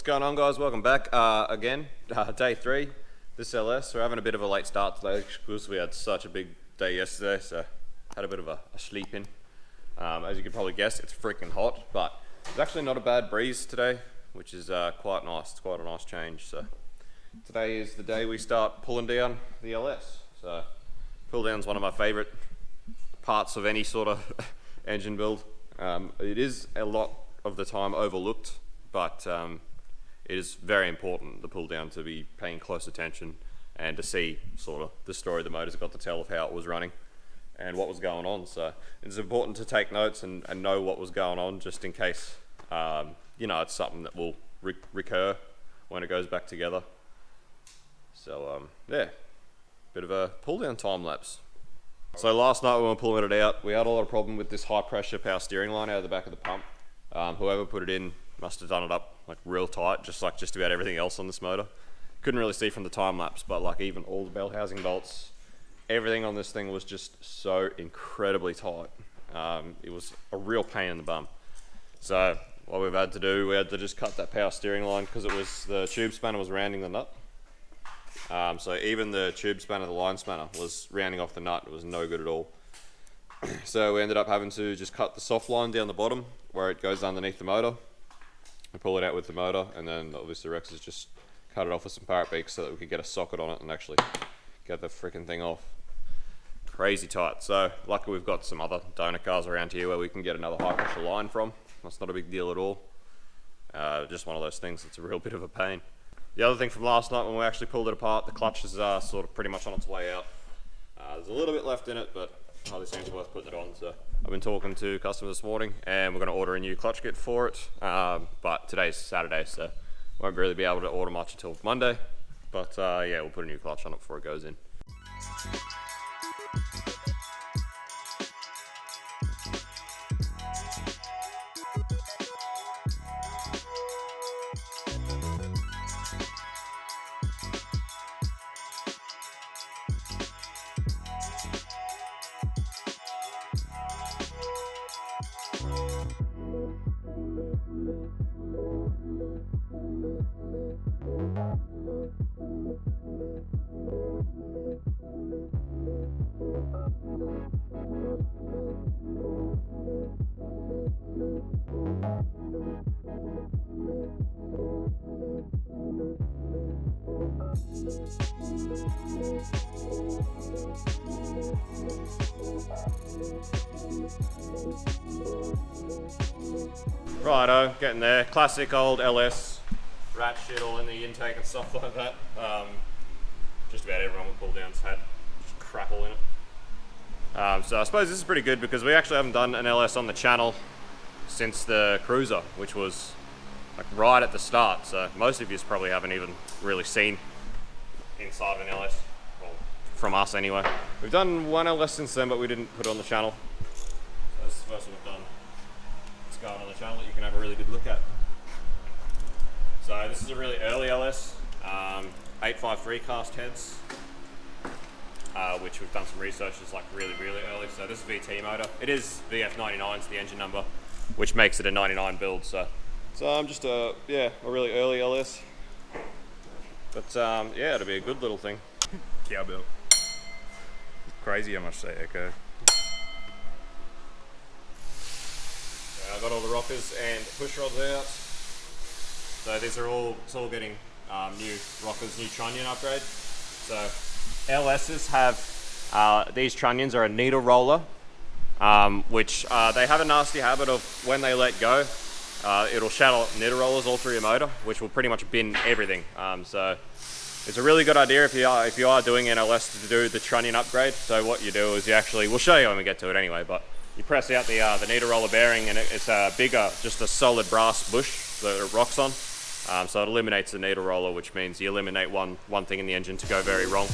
going on, guys? Welcome back again. Day 3, this LS. We're having a bit of a late start today because we had such a big day yesterday, so had a bit of a sleep in. As you can probably guess, it's freaking hot, but it's actually not a bad breeze today, which is quite nice. It's quite a nice change. So today is the day we start pulling down the LS. So pull down's one of my favorite parts of any sort of engine build. It is a lot of the time overlooked, but it is very important, the pull down, to be paying close attention and to see sort of the story the motor's got to tell of how it was running and what was going on. So it's important to take notes and know what was going on, just in case you know, it's something that will recur when it goes back together. So yeah, bit of a pull down time lapse. So last night when we were pulling it out, we had a lot of problem with this high pressure power steering line out of the back of the pump. Whoever put it in must have done it up like real tight, just like just about everything else on this motor. Couldn't really see from the time lapse, but like even all the bell housing bolts, everything on this thing was just so incredibly tight. It was a real pain in the bum. So what we've had to do, we had to just cut that power steering line because it was, the tube spanner was rounding the nut. So even the tube spanner, the line spanner, was rounding off the nut. It was no good at all. So we ended up having to just cut the soft line down the bottom where it goes underneath the motor and pull it out with the motor, and then obviously Rex has just cut it off with some parrot beaks so that we could get a socket on it and actually get the freaking thing off. Crazy tight. So luckily we've got some other donut cars around here where we can get another high pressure line from. That's not a big deal at all. Just one of those things that's a real bit of a pain. The other thing from last night when we actually pulled it apart, the clutch is sort of pretty much on its way out. There's a little bit left in it, but hardly seems worth putting it on. So I've been talking to customers this morning and we're going to order a new clutch kit for it. But today's Saturday, so won't really be able to order much until Monday. But yeah, we'll put a new clutch on it before it goes in. Righto, getting there. Classic old LS, rat shit all in the intake and stuff like that. Just about everyone with pull downs had just crap all in it. So I suppose this is pretty good because we actually haven't done an LS on the channel since the Cruiser, which was like right at the start. So most of you probably haven't even really seen inside of an LS, well, from us anyway. We've done one LS since then, but we didn't put it on the channel. So this is the first one we've done. It's going on the channel that you can have a really good look at. So this is a really early LS, 853 cast heads, which we've done some research, is like really early. So this is VT motor. It is VF99 is the engine number, which makes it a 99 build. So just a really early LS. But yeah, it'll be a good little thing. Cowbell. Crazy how much they echo. I got all the rockers and push rods out. So these are all, it's all getting new rockers, new trunnion upgrade. So LSs have, these trunnions are a needle roller, which they have a nasty habit of when they let go, it'll shatter needle rollers all through your motor, which will pretty much bin everything. So it's a really good idea if you are doing an LS to do the trunnion upgrade. So what you do is you actually, we'll show you when we get to it anyway, but you press out the needle roller bearing and it's a bigger, just a solid brass bush that it rocks on. So it eliminates the needle roller, which means you eliminate one thing in the engine to go very wrong.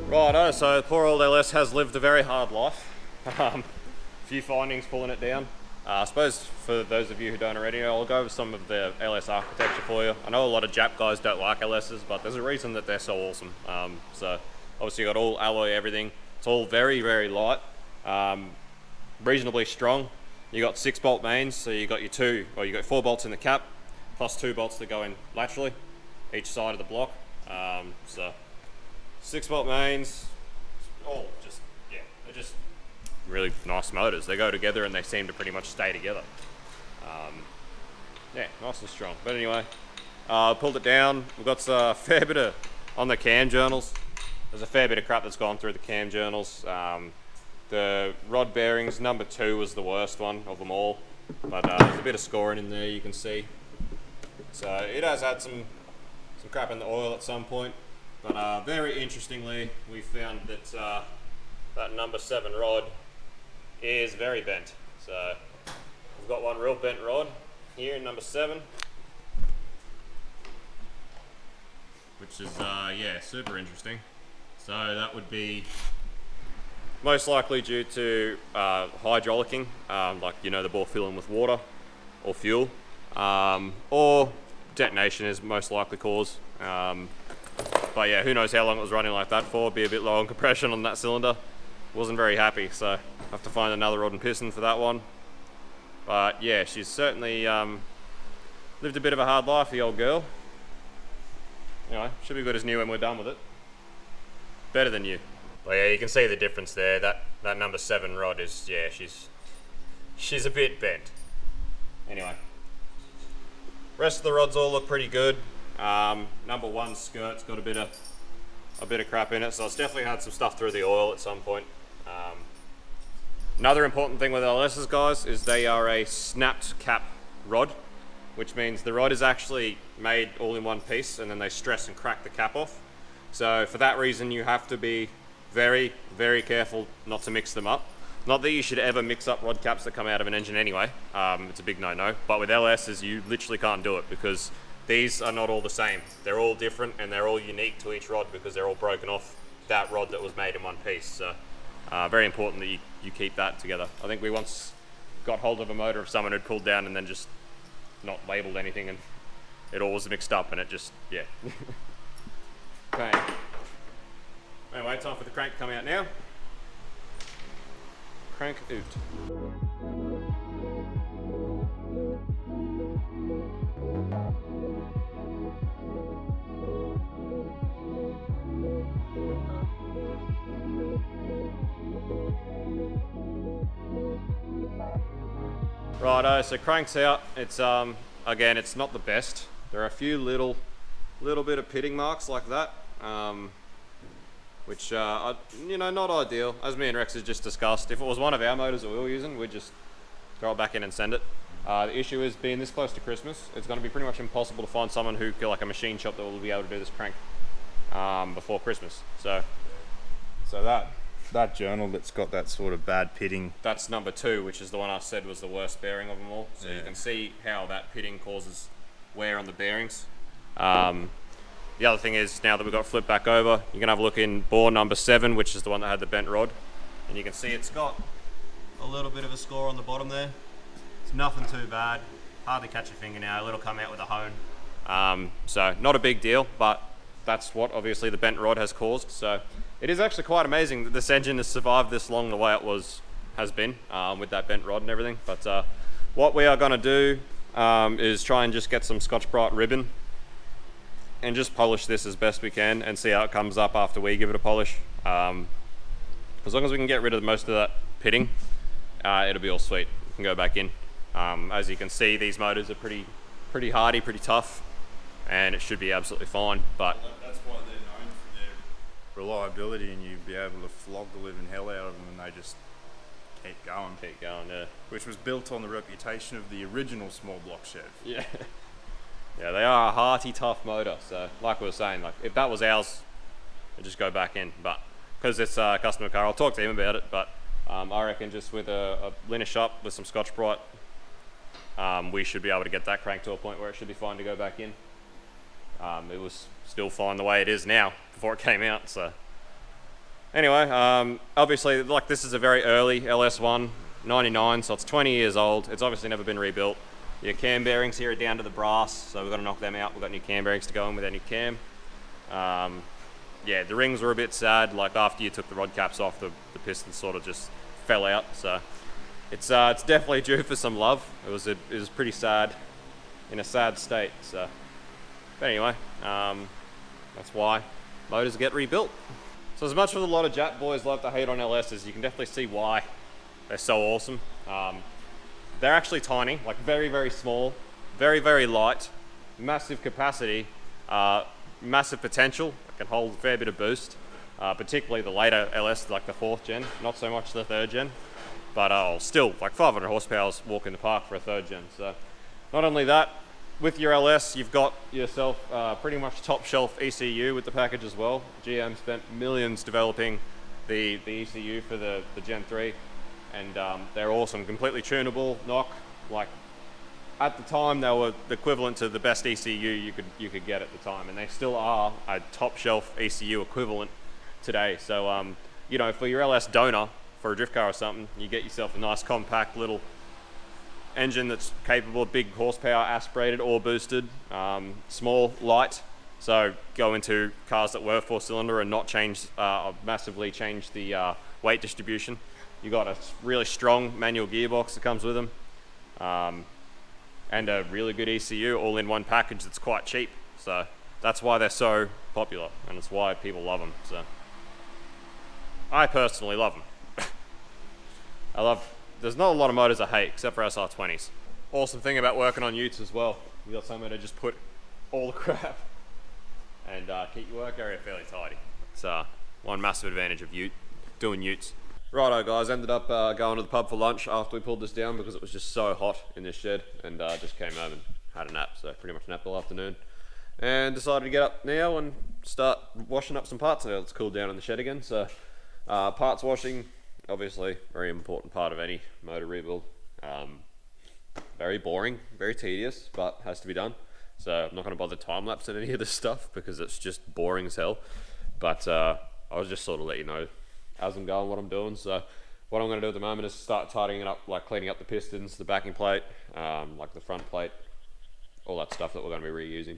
Righto, so poor old LS has lived a very hard life. Few findings pulling it down. I suppose for those of you who don't already know, I'll go over some of the LS architecture for you. I know a lot of Jap guys don't like LSs, but there's a reason that they're so awesome. So obviously you got all alloy, everything. It's all very, very light, reasonably strong. You got 6-bolt mains, so you got you got 4 bolts in the cap, plus 2 bolts that go in laterally, each side of the block. So 6-bolt mains, all just, yeah, they're just really nice motors. They go together and they seem to pretty much stay together. Yeah, nice and strong. But anyway, pulled it down. We've got a fair bit of, on the cam journals, there's a fair bit of crap that's gone through the cam journals. The rod bearings, number 2 was the worst one of them all. But there's a bit of scoring in there, you can see. So it has had some crap in the oil at some point. But very interestingly, we found that that number 7 rod is very bent. So we've got one real bent rod here in number 7, which is yeah, super interesting. So that would be most likely due to hydraulicking, like the ball filling with water or fuel, or detonation is most likely cause. But yeah, who knows how long it was running like that for. Be a bit low on compression on that cylinder. Wasn't very happy, so I have to find another rod and piston for that one. But yeah, she's certainly lived a bit of a hard life, the old girl. Anyway, should be good as new when we're done with it. Better than new. But yeah, you can see the difference there. That number 7 rod is, yeah, she's a bit bent. Anyway, rest of the rods all look pretty good. Number 1 skirt's got a bit of crap in it, so it's definitely had some stuff through the oil at some point. Another important thing with LSs, guys, is they are a snapped cap rod, which means the rod is actually made all in one piece and then they stress and crack the cap off. So for that reason, you have to be very, very careful not to mix them up. Not that you should ever mix up rod caps that come out of an engine anyway. It's a big no-no. But with LSs, you literally can't do it because these are not all the same. They're all different and they're all unique to each rod because they're all broken off that rod that was made in one piece. So very important that you keep that together. I think we once got hold of a motor of someone who'd pulled down and then just not labeled anything and it all was mixed up and it just, yeah. Okay. Anyway, time for the crank to come out now. Crank out. Righto, so crank's out. It's again, it's not the best. There are a few little bit of pitting marks like that, which are, not ideal. As me and Rex has just discussed, if it was one of our motors that we were using, we'd just throw it back in and send it. The issue is being this close to Christmas, it's going to be pretty much impossible to find someone who, like a machine shop, that will be able to do this crank before Christmas. So that journal that's got that sort of bad pitting, that's number 2, which is the one I said was the worst bearing of them all. So yeah. You can see how that pitting causes wear on the bearings. The other thing is, now that we've got it flipped back over, you can have a look in bore number 7, which is the one that had the bent rod, and you can see it's got a little bit of a score on the bottom there. It's nothing too bad, hardly catch your fingernail, it'll come out with a hone. So not a big deal, but that's what obviously the bent rod has caused. So it is actually quite amazing that this engine has survived this long the way it has been with that bent rod and everything. But what we are going to do is try and just get some Scotch-Brite ribbon and just polish this as best we can and see how it comes up after we give it a polish. As long as we can get rid of most of that pitting, it'll be all sweet. We can go back in. As you can see, these motors are pretty hardy, pretty tough, and it should be absolutely fine. But reliability, and you'd be able to flog the living hell out of them, and they just keep going. Keep going, yeah. Which was built on the reputation of the original small block Chev. Yeah. Yeah, they are a hearty, tough motor. So, like we were saying, like if that was ours, it'd just go back in. But because it's a customer car, I'll talk to him about it. But I reckon just with a linear shop with some Scotch-Brite, we should be able to get that crank to a point where it should be fine to go back in. It was still fine the way it is now before it came out. So anyway, obviously, like this is a very early LS1 99, so it's 20 years old. It's obviously never been rebuilt. Your cam bearings here are down to the brass, so we've got to knock them out. We've got new cam bearings to go in with our new cam. Yeah, the rings were a bit sad. Like after you took the rod caps off, the pistons sort of just fell out. So it's definitely due for some love. It was pretty sad, in a sad state. So, but anyway, that's why motors get rebuilt. So as much as a lot of Jap boys love to hate on LSs, you can definitely see why they're so awesome. They're actually tiny, like very, very small, very, very light, massive capacity, massive potential. It can hold a fair bit of boost, particularly the later LS, like the 4th gen, not so much the 3rd gen, but still like 500 horsepower's walk in the park for a 3rd gen. So not only that, with your LS, you've got yourself pretty much top shelf ECU with the package as well. GM spent millions developing the ECU for the Gen 3. And they're awesome, completely tunable, knock. Like at the time, they were the equivalent to the best ECU you could get at the time, and they still are a top shelf ECU equivalent today. So you know, for your LS donor for a drift car or something, you get yourself a nice compact little engine that's capable of big horsepower, aspirated or boosted, small, light. So go into cars that were 4-cylinder and not massively change the weight distribution. You got a really strong manual gearbox that comes with them, and a really good ECU all in one package that's quite cheap. So that's why they're so popular, and it's why people love them. So I personally love them. There's not a lot of motors I hate except for SR20s. Awesome thing about working on utes as well, you got somewhere to just put all the crap and keep your work area fairly tidy. It's one massive advantage of doing utes. Righto guys, ended up going to the pub for lunch after we pulled this down because it was just so hot in this shed, and just came home and had a nap, so pretty much napped all afternoon. And decided to get up now and start washing up some parts now. It's cooled down in the shed again, so parts washing, obviously very important part of any motor rebuild. Very boring, very tedious, but has to be done. So I'm not going to bother time-lapsing any of this stuff because it's just boring as hell. But I was just sort of let you know as I'm going what I'm doing. So what I'm going to do at the moment is start tidying it up, like cleaning up the pistons, the backing plate, like the front plate, all that stuff that we're going to be reusing.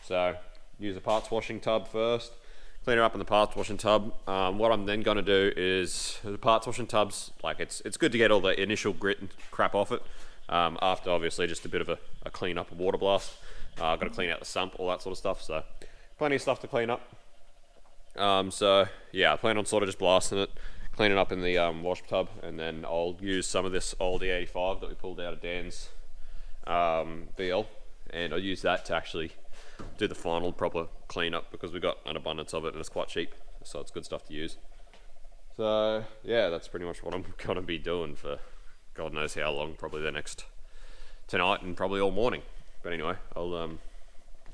So use a parts washing tub first, clean it up in the parts washing tub. What I'm then going to do is the parts washing tubs, like it's good to get all the initial grit and crap off it. After obviously just a bit of a clean up, a water blast. I've got to clean out the sump, all that sort of stuff. So plenty of stuff to clean up. So yeah, I plan on sort of just blasting it, clean it up in the wash tub, and then I'll use some of this old E85 that we pulled out of Dan's BL, and I'll use that to actually do the final proper cleanup because we got an abundance of it and it's quite cheap, so it's good stuff to use. So yeah, that's pretty much what I'm gonna be doing for God knows how long, probably tonight and probably all morning. But anyway, I'll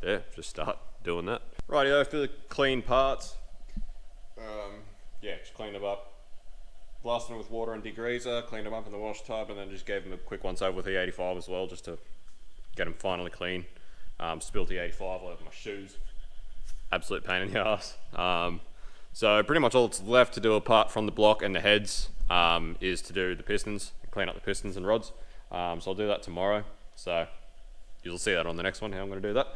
yeah, just start doing that. Rightio, for the clean parts, yeah, just cleaned them up, blasted them with water and degreaser, cleaned them up in the wash tub, and then just gave them a quick once over with E85 as well, just to get them finally clean. Spilled the E85 all over my shoes. Absolute pain in the ass. So pretty much all that's left to do apart from the block and the heads is to do the pistons, clean up the pistons and rods. So I'll do that tomorrow. So you'll see that on the next one, how I'm going to do that.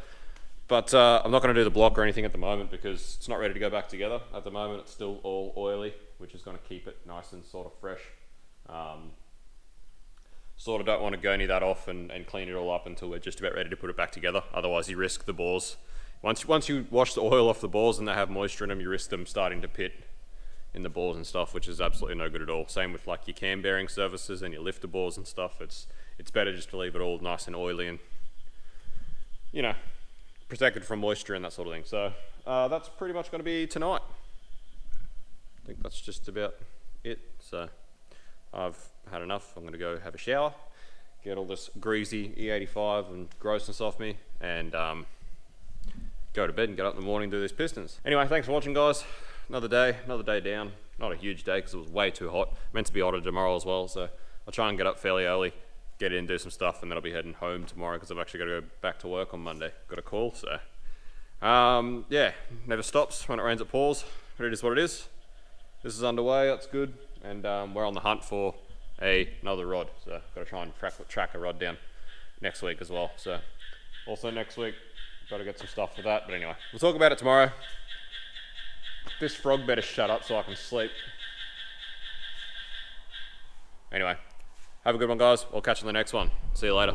But I'm not going to do the block or anything at the moment because it's not ready to go back together. At the moment it's still all oily, which is going to keep it nice and sort of fresh. Sort of don't want to gurney that off and clean it all up until we're just about ready to put it back together. Otherwise you risk the bores. Once you wash the oil off the bores and they have moisture in them, you risk them starting to pit in the bores and stuff, which is absolutely no good at all. Same with like your cam bearing surfaces and your lifter bores and stuff. It's better just to leave it all nice and oily and, you know, protected from moisture and that sort of thing. So that's pretty much going to be tonight. I think that's just about it. So I've had enough. I'm going to go have a shower, get all this greasy E85 and grossness off me, and go to bed and get up in the morning and do these pistons. Anyway, thanks for watching, guys. Another day down. Not a huge day because it was way too hot. Meant to be hotter tomorrow as well, so I'll try and get up fairly early, get in, do some stuff, and then I'll be heading home tomorrow because I've actually got to go back to work on Monday. Got a call, so yeah, never stops. When it rains, it pours. But it is what it is. This is underway. That's good, and we're on the hunt for another rod. So I've got to try and track a rod down next week as well. So also next week, got to get some stuff for that. But anyway, we'll talk about it tomorrow. This frog better shut up so I can sleep. Anyway, have a good one, guys. We'll catch you in the next one. See you later.